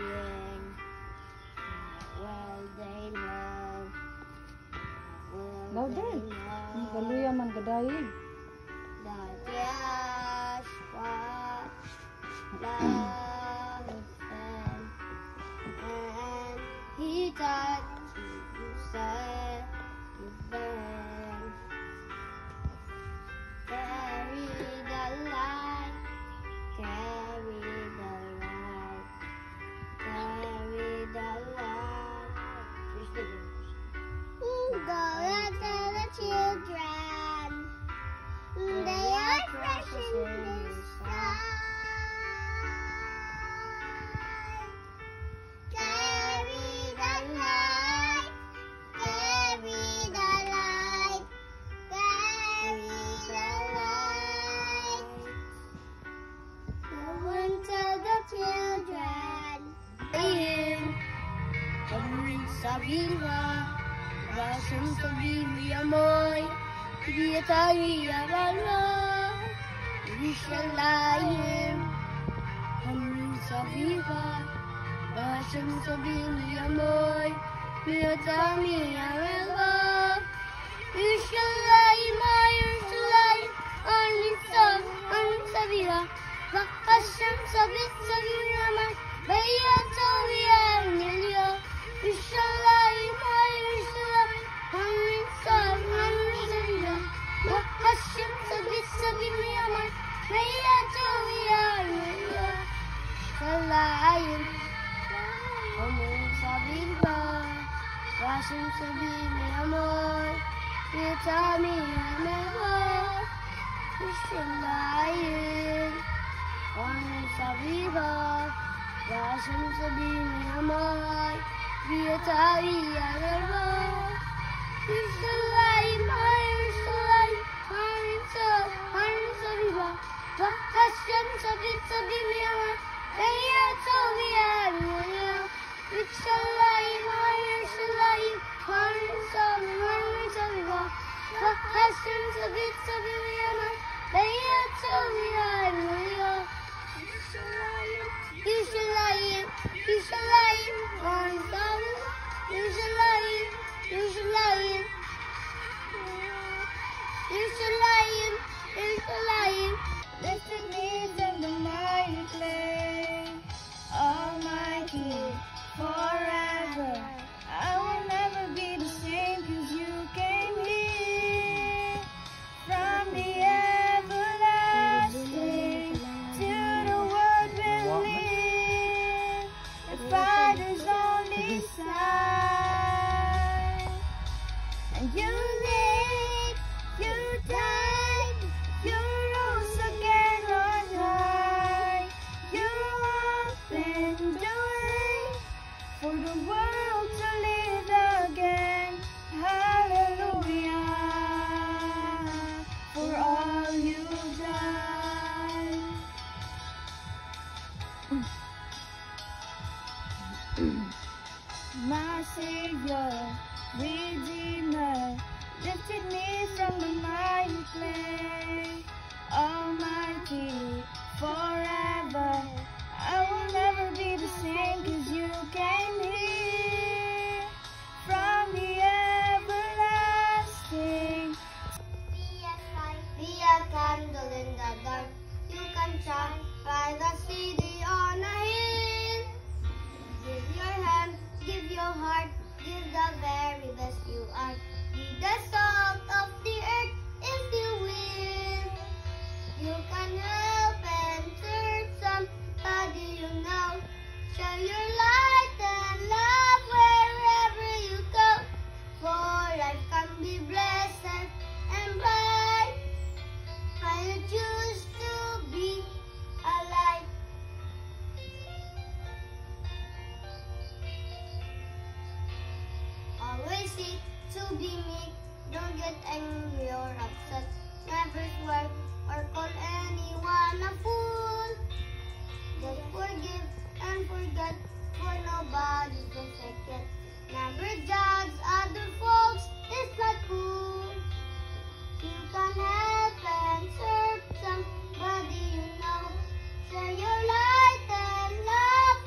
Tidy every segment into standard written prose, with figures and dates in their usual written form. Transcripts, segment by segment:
sing. Well, they know. Daw din. Galuya man gadayig. That Yahshua loved them, and He died to save them. Carry the light, carry the light, carry the light. Go and tell the children, they are fresh in the sight. Carry the light, carry the light, carry the light. Go and tell the children, Amrin Sabira, Rasam Sabiri Amoy, Dietari Abala, Rishalayim, Amrin Sabira, Rasam Sabiri Amoy, Dietari Abala, Rishalayim, Rishalayim, Amrin Sabira, Rakasham Sabit Sabira Amoy, Bayatowi Amelia, Rishalayim, Rishalayim, Amrin Sabira, Rakasham Sabit Sabira Amoy, Bayatowi Amelia, Rishalayim, Amrin Sabira, Rakasham Sabira Amoy, Bayatowi Amelia, Rishalayim, Amrin Sabira, Rasam Sabini Amoy, Dietari Abala, Rishalayim, Rishalayim, Amrin Sabira, Rakasham Sabit Sabini Amoy, Bayatowi Amelia, Rishalayim, Rishalayim, Amrin Sabira, Rakasham Sabit Sabini Amoy, Bayatowi Amelia, Rishalayim, Rishalayim, Amrin Sabira, Rishalayim, Rishalayim, Rishalayim, Rishalayim. Listen me in the mighty clay, Almighty, forever. I will never be the same 'cause you came here from the everlasting to the world we live. The Father's only Son, and you lived, you died, you rose again on high. You opened the way for the world to live again. Hallelujah, for all you've done. My Savior, Redeemer, lifted me from the mighty clay. Almighty, forever, I will never be the same 'cause you came here from the everlasting. Be a light, be a candle in the dark. You can shine by the city on a hill. Give your hand, give your heart, give the very best you are. Be the salt of the earth if you will. You can help and serve somebody you know. Share your light and love wherever you go. For life can be blessed and bright. I choose to be alive. Always seek to be meek. Don't get angry or upset. Never swear or call anyone a fool. Just forgive and forget, for nobody's perfect yet. Never judge other folks, it's not cool. You can help and serve somebody you know. Share your light and love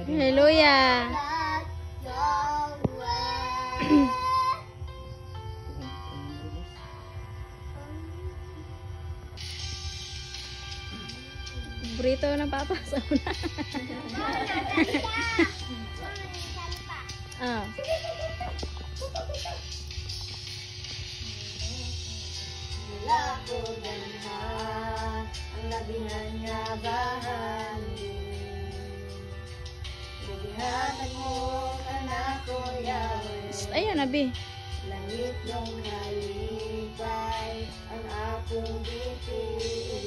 Hallelujah. Let your way. Burrito ng papa sa una. Ah. Wala ko ganha, ang labihan niya bahagi. Nabihatag mo ka na ko, Yahweh. Ayan, Abi. Langit ng kalipay, ang akong bibig.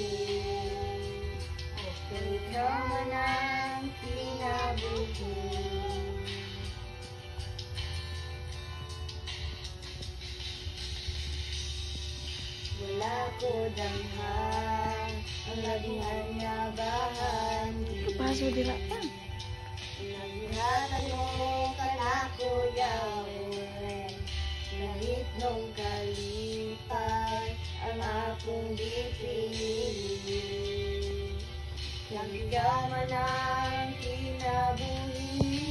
Ikaw man ang kinabuhi. Wala ko damhan, ang labihan niya bahagi. Kapaso dira pa. Nabihatag mo ka na ko, Yahweh. Langit ng kalipay, ang akong bibig. Ikaw man ang kinabuhi.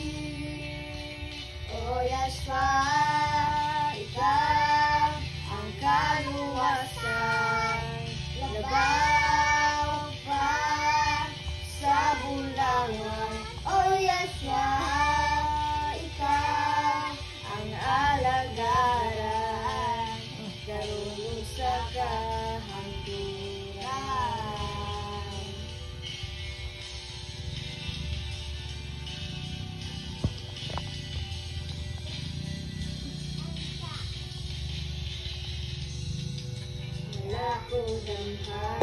O Yahshua, ikaw ang kaluwasan. Labaw pa sa bulangan. O Yahshua, ikaw ang alagaran. Karunong sa kahangturan. Wala ko damha,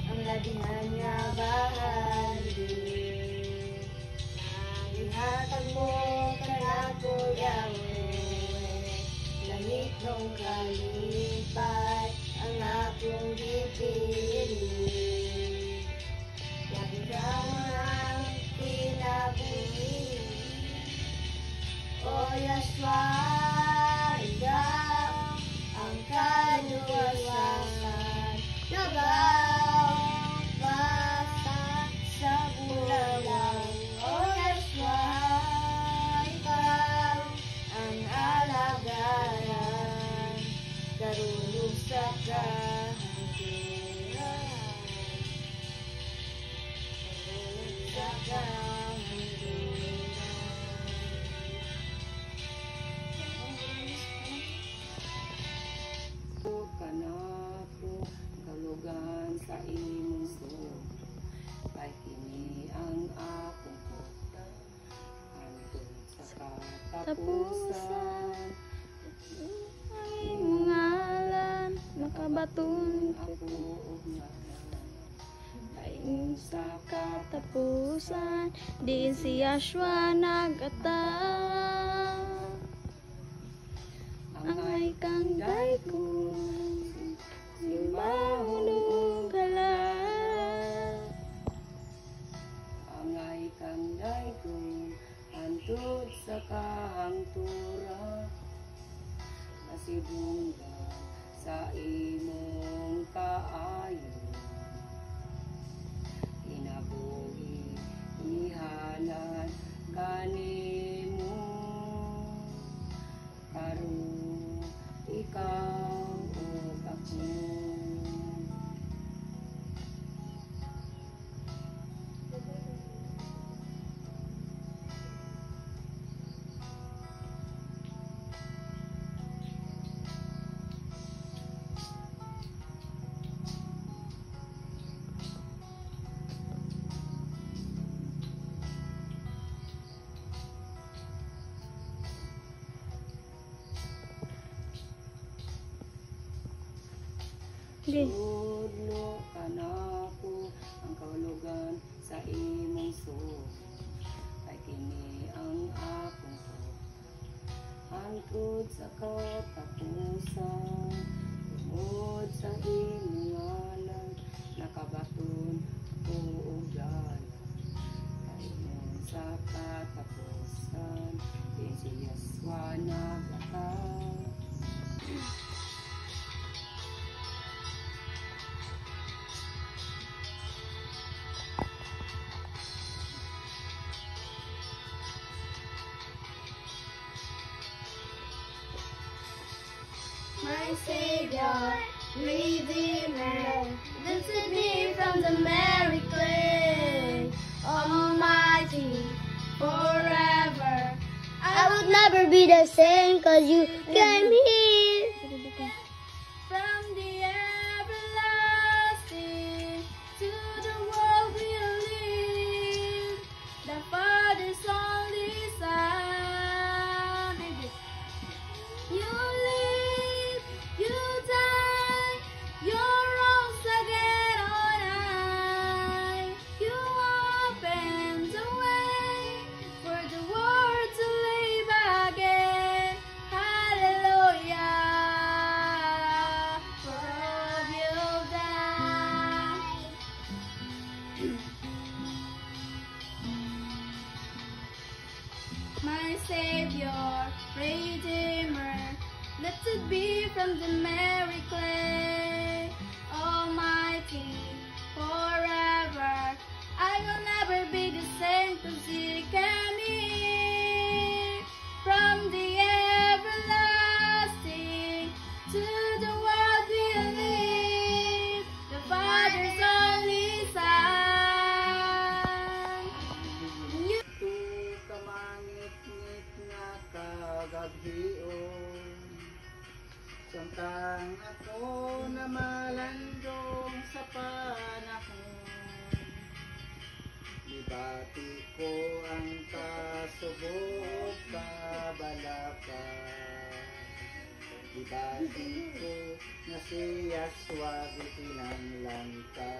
ang labihan niya bahagi. Nabihatag mo ka na ko, Yahweh. Langit ng kalipay, ang akong bibig. Ikaw ang kinabuhi. O Yahshua, ikaw ang kaluwasan. Labaw pa sa bulangan. O Yahshua, ikaw ang alagaran. Karunong sa kahangturan. Karunong sa kahangturan. Kanako kalugan sa imong suod, kay kini ang akong puta, hantod sa katapusan. Ay, ngalan, makabatun Ako og ngalan, kay sa katapusan. Di si Yahshua nagata. Angay kang daiko, simbahon galan. angay kang daigong hantod sa kahangturan. Masibungga sa imong kaayo, kinabuhi ihanan kanimo. Karon ikaw ug ako, Di. tudlo kanako ang kahulugan sa imong suod, kay kini ang akong puta, hantod sa katapusan. Tungod sa imong ngalan, nakabaton ko og dalan, kay mon sa katapusan. Di si Yahshua nagata. my Savior, Redeemer, lifted me from the merry clay, Almighty, forever. I would never be the same, 'cause you came here. From the everlasting to the world we live, the Father's only Son. You live, you die, you rose again on high. You opened the way for the world to live again. Hallelujah. For all you've done. My Savior, Redeemer, lifted me from the merry clay, Almighty, forever. I will never be the same, 'cause you came here. From the everlasting to the world we live, the Father's only Son. You Tu kamangit-ngit nga kagabhion, samtang ako na malandong sa panahon. Ibati ko ang kasubok kabalakan. Ibati ko na siya swag itinanglang ka.